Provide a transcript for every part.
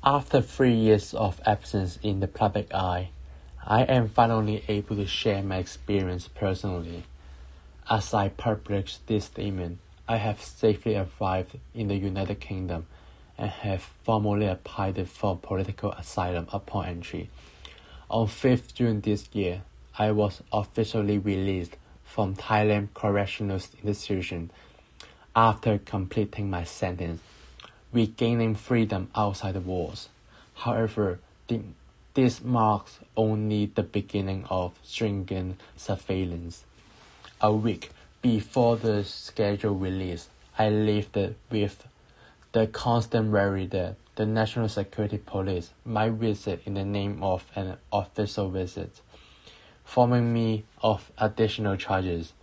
After 3 years of absence in the public eye, I am finally able to share my experience personally. As I publish this statement, I have safely arrived in the United Kingdom and have formally applied for political asylum upon entry. On 5th June this year, I was officially released from Thailand Correctional Institution after completing my sentence, regaining freedom outside the walls. However, this marks only the beginning of stringent surveillance. A week before the scheduled release, I lived with the constant worry that the National Security Police might visit in the name of an official visit, informing me of additional charges.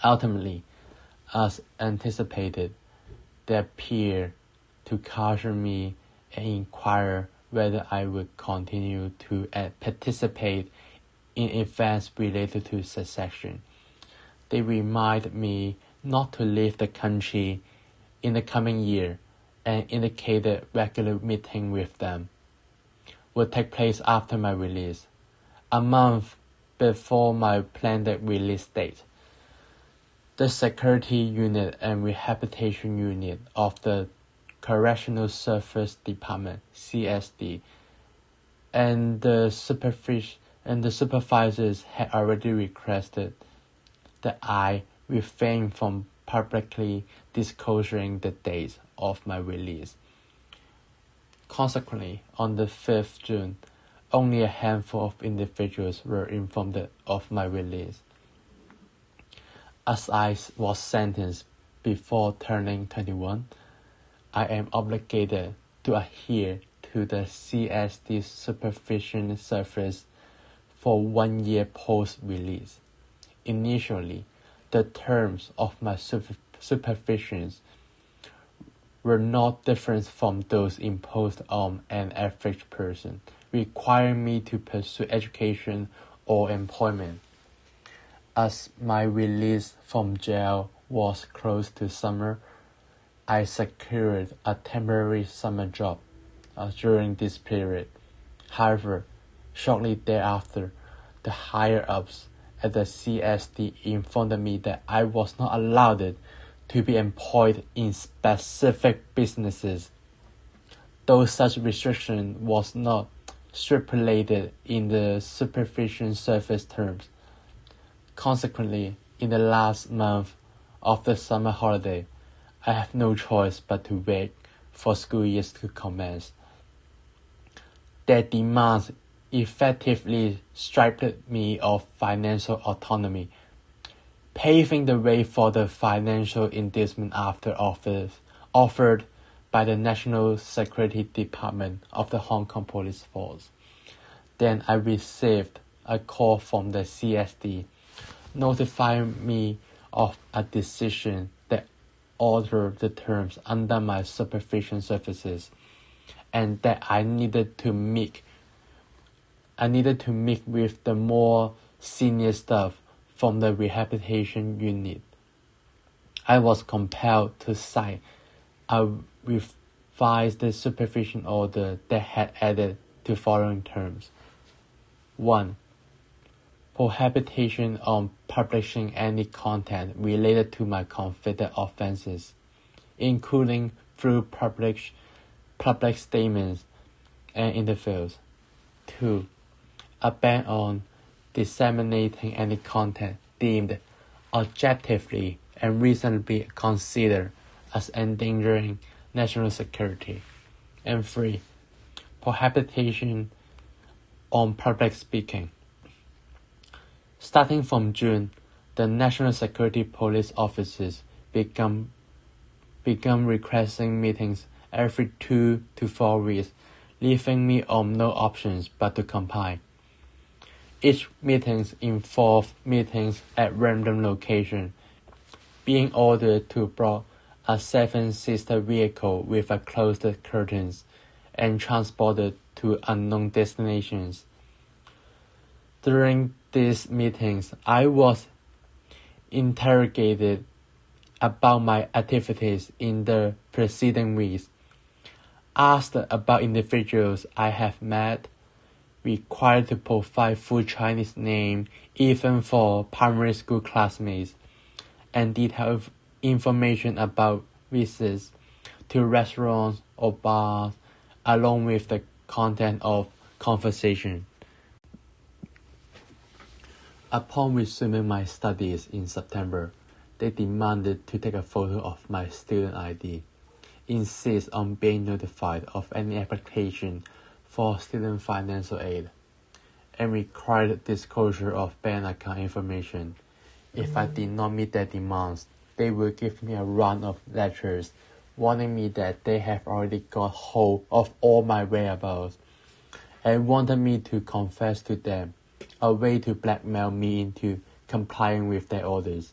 Ultimately, as anticipated, they appeared to caution me and inquire whether I would continue to participate in events related to secession. They reminded me not to leave the country in the coming year and indicated regular meeting with them would take place after my release, a month before my planned release date. The Security Unit and Rehabilitation Unit of the Correctional Service Department (CSD) and the supervisors had already requested that I refrain from publicly disclosing the dates of my release. Consequently, on the 5th June, only a handful of individuals were informed of my release. As I was sentenced before turning 21, I am obligated to adhere to the CSD supervision service for 1 year post-release. Initially, the terms of my supervisions were not different from those imposed on an average person, requiring me to pursue education or employment. As my release from jail was close to summer, I secured a temporary summer job during this period. However, shortly thereafter, the higher-ups at the CSD informed me that I was not allowed to be employed in specific businesses, though such restriction was not stipulated in the supervision service terms. Consequently, in the last month of the summer holiday, I have no choice but to wait for school years to commence. Their demands effectively stripped me of financial autonomy, paving the way for the financial inducement after office offered by the National Security Department of the Hong Kong Police Force. Then I received a call from the CSD notifying me of a decision that altered the terms under my supervision services, and that I needed to meet with the more senior staff from the rehabilitation unit. I was compelled to sign a revised supervision order that had added the following terms. 1. Prohibition on publishing any content related to my convicted offenses, including through public statements and interviews. 2. A ban on disseminating any content deemed objectively and reasonably considered as endangering national security. And 3. Prohibition on public speaking. Starting from June, the National Security Police officers began requesting meetings every 2 to 4 weeks, leaving me on no options but to comply. Each meeting involved meetings at random locations, being ordered to board a 7-seater vehicle with a closed curtains and transported to unknown destinations. During these meetings, I was interrogated about my activities in the preceding weeks. asked about individuals I have met, required to provide full Chinese name even for primary school classmates, and detailed information about visits to restaurants or bars, along with the content of conversation. Upon resuming my studies in September, they demanded to take a photo of my student ID, insist on being notified of any application for student financial aid, and required disclosure of bank account information. If I did not meet their demands, they would give me a round of lectures, warning me that they have already got hold of all my whereabouts, and wanted me to confess to them, a way to blackmail me into complying with their orders.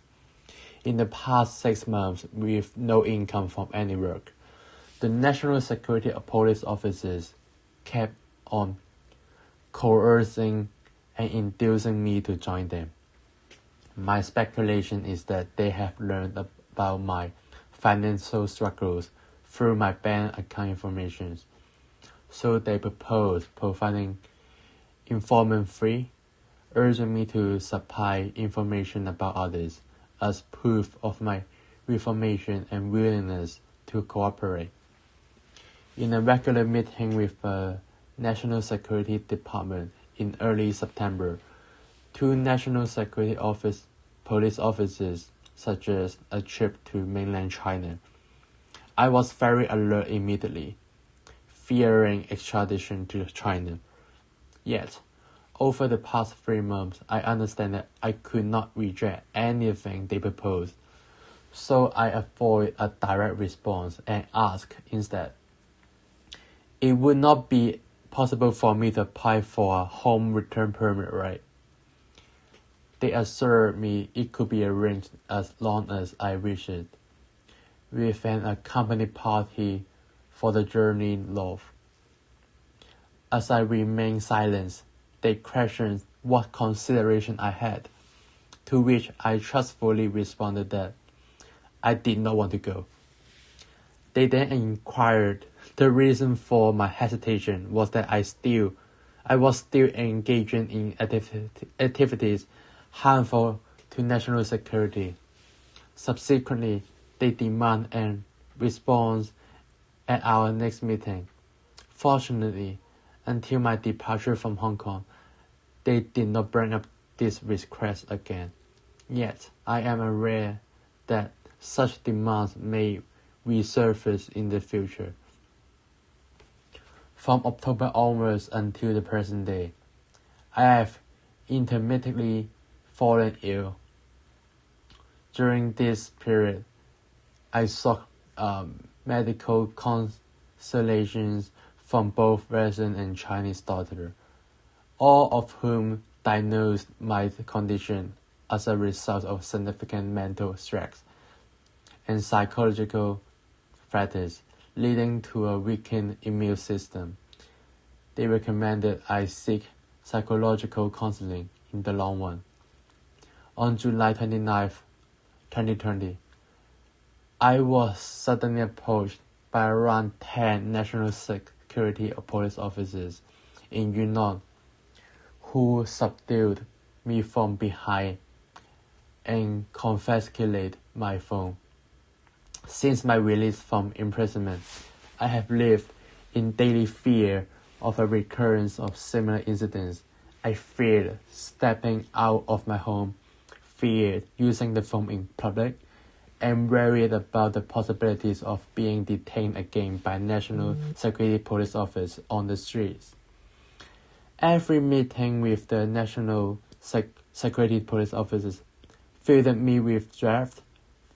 In the past 6 months, with no income from any work, the National Security Police officers kept on coercing and inducing me to join them. My speculation is that they have learned about my financial struggles through my bank account information, so they propose providing informant free, urging me to supply information about others as proof of my reformation and willingness to cooperate. In a regular meeting with the National Security Department in early September, 2 National Security police officers suggested a trip to mainland China. I was very alert immediately, fearing extradition to China. Yet, over the past 3 months, I understand that I could not reject anything they proposed, so I avoid a direct response and ask instead. It would not be possible for me to apply for a home return permit, right? They assured me it could be arranged as long as I wish it, with an accompanied party for the journey north. As I remained silent, they questioned what consideration I had, to which I trustfully responded that I did not want to go. They then inquired the reason for my hesitation was that I was still engaging in activities harmful to national security. Subsequently, they demand a response at our next meeting. Fortunately, until my departure from Hong Kong, they did not bring up this request again. Yet, I am aware that such demands may resurface in the future. From October onwards until the present day, I have intermittently fallen ill. During this period, I sought medical consultations from both Western and Chinese doctors, all of whom diagnosed my condition as a result of significant mental stress and psychological factors leading to a weakened immune system. They recommended I seek psychological counseling in the long run. On July 29, 2020, I was suddenly approached by around 10 National Security Police officers in Yunnan who subdued me from behind and confiscated my phone. Since my release from imprisonment, I have lived in daily fear of a recurrence of similar incidents. I feared stepping out of my home, feared using the phone in public, and worried about the possibilities of being detained again by National Security Police Office on the streets. Every meeting with the National Security Police Officers filled me with dread,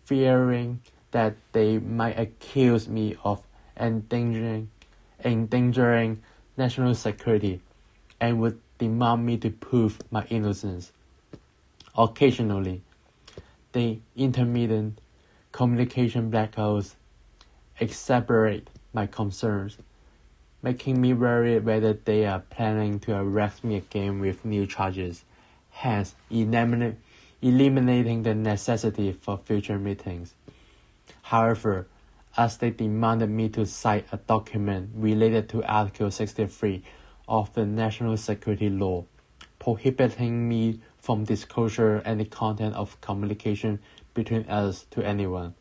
fearing that they might accuse me of endangering national security and would demand me to prove my innocence. Occasionally, the intermittent communication blackouts exacerbate my concerns, making me worry whether they are planning to arrest me again with new charges, hence eliminating the necessity for future meetings. However, as they demanded me to cite a document related to Article 63 of the National Security Law, prohibiting me from disclosure any content of communication between us to anyone.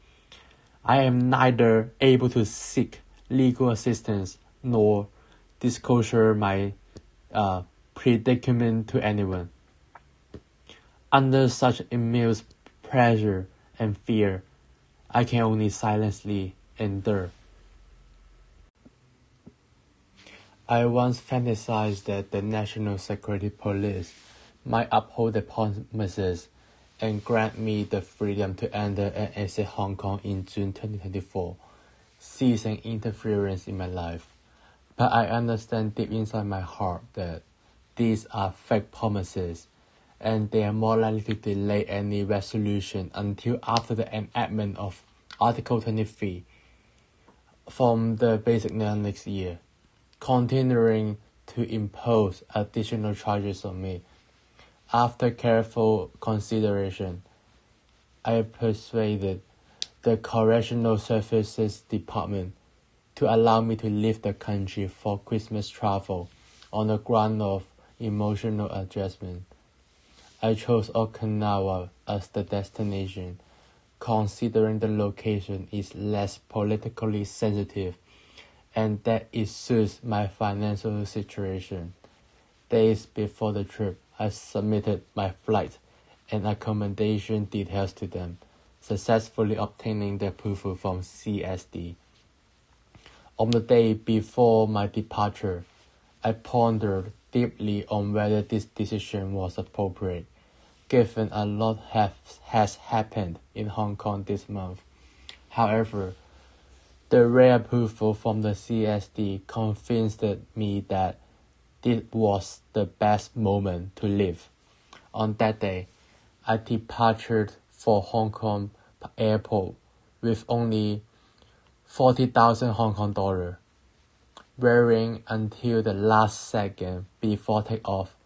I am neither able to seek legal assistance nor disclosure my predicament to anyone. Under such immense pressure and fear, I can only silently endure. I once fantasized that the National Security Police might uphold their promises and grant me the freedom to enter and exit Hong Kong in June 2024, ceasing interference in my life. But I understand deep inside my heart that these are fake promises, and they are more likely to delay any resolution until after the enactment of Article 23 from the Basic Law next year, continuing to impose additional charges on me. After careful consideration, I persuaded the Correctional Services Department to allow me to leave the country for Christmas travel on the ground of emotional adjustment. I chose Okinawa as the destination, considering the location is less politically sensitive and that it suits my financial situation. Days before the trip, I submitted my flight and accommodation details to them, successfully obtaining the approval from CSD. On the day before my departure, I pondered deeply on whether this decision was appropriate, given a lot has happened in Hong Kong this month. However, the rare approval from the CSD convinced me that this was the best moment to leave. On that day, I departed for Hong Kong airport with only 40,000 Hong Kong dollar, worrying until the last second before takeoff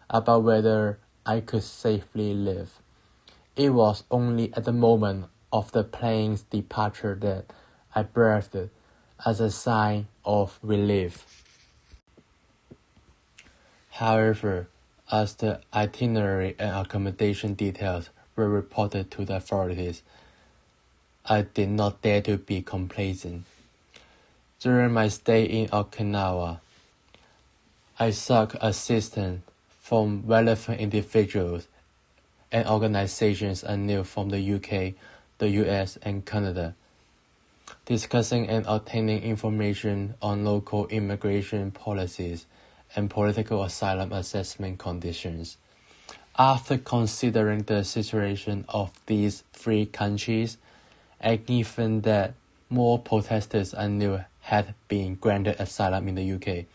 about whether I could safely leave. It was only at the moment of the plane's departure that I breathed as a sign of relief. However, as the itinerary and accommodation details were reported to the authorities, I did not dare to be complacent. During my stay in Okinawa, I sought assistance from relevant individuals and organizations I knew from the UK, the US, and Canada, discussing and obtaining information on local immigration policies and political asylum assessment conditions. After considering the situation of these three countries, and given that more protesters I knew had been granted asylum in the UK,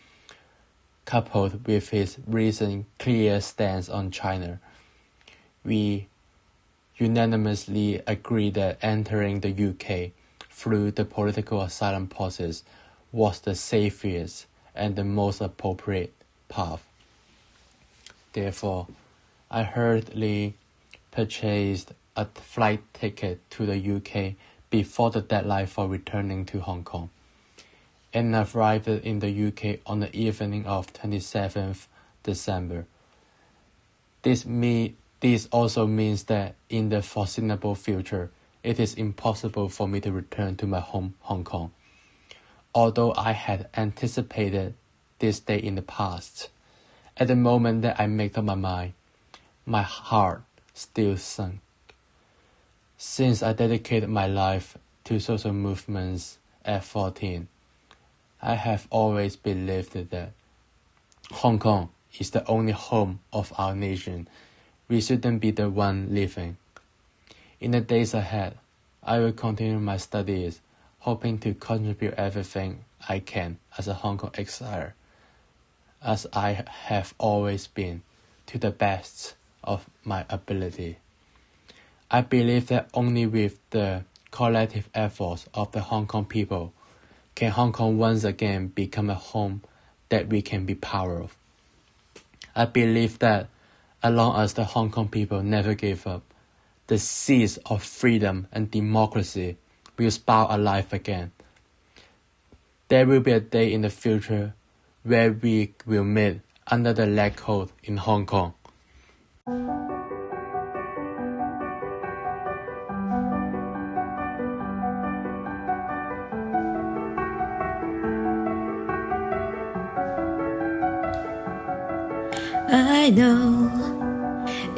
coupled with his recent clear stance on China, we unanimously agreed that entering the UK through the political asylum process was the safest and the most appropriate path. Therefore, I hurriedly purchased a flight ticket to the UK before the deadline for returning to Hong Kong, and arrived in the UK on the evening of 27th December. This also means that in the foreseeable future, it is impossible for me to return to my home, Hong Kong. Although I had anticipated this day in the past, at the moment that I made up my mind, my heart still sunk. Since I dedicated my life to social movements at 14, I have always believed that Hong Kong is the only home of our nation. We shouldn't be the one leaving. In the days ahead, I will continue my studies, hoping to contribute everything I can as a Hong Kong exile, as I have always been, to the best of my ability. I believe that only with the collective efforts of the Hong Kong people can Hong Kong once again become a home that we can be proud of. I believe that as long as the Hong Kong people never give up, the seeds of freedom and democracy will spark a life again. There will be a day in the future where we will meet under the red coat in Hong Kong. I know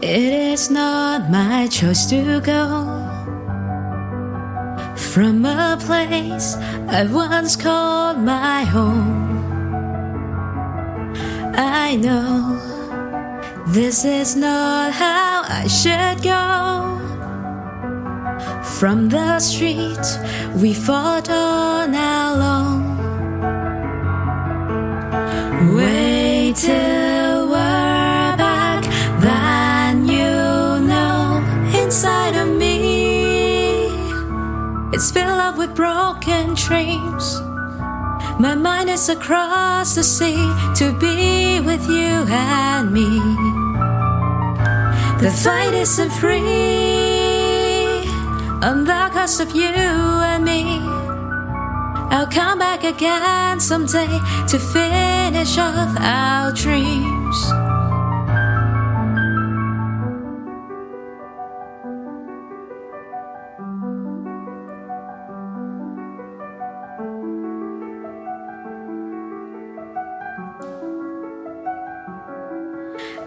it is not my choice to go from a place I once called my home. I know this is not how I should go. From the streets we fought on our long. Wait till we're back, then you know inside of me it's filled up with broken dreams. My mind is across the sea to be with you and me. The fight isn't free on the cost of you and me. I'll come back again someday to finish off our dreams.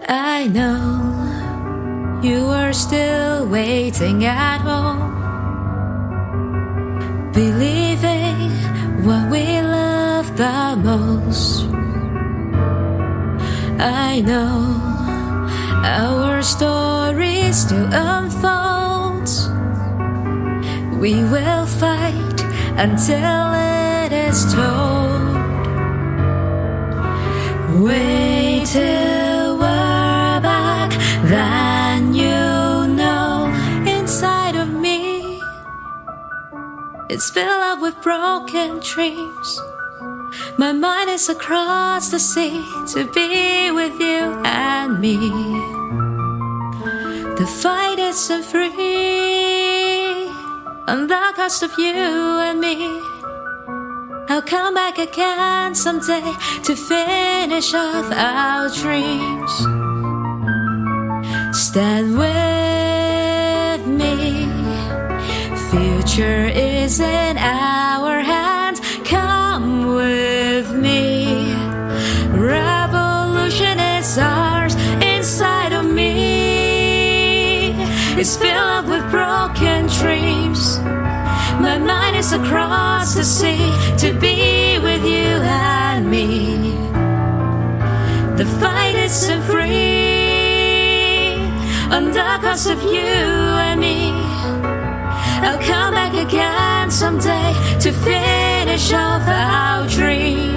I know you are still waiting at home, believing what we love the most. I know our story still unfolds. We will fight until it is told. Wait till we're back, then you know inside of me it's filled up with broken dreams. My mind is across the sea to be with you and me. The fight isn't free on the cost of you and me. I'll come back again someday to finish off our dreams. Stand with me. Future is in our hands. Come with me. Revolution is ours inside of me. It's filled up with broken dreams. My mind is across the sea to be with you and me. The fight isn't free on the cost of you and me. I'll come back again someday to finish off our dreams.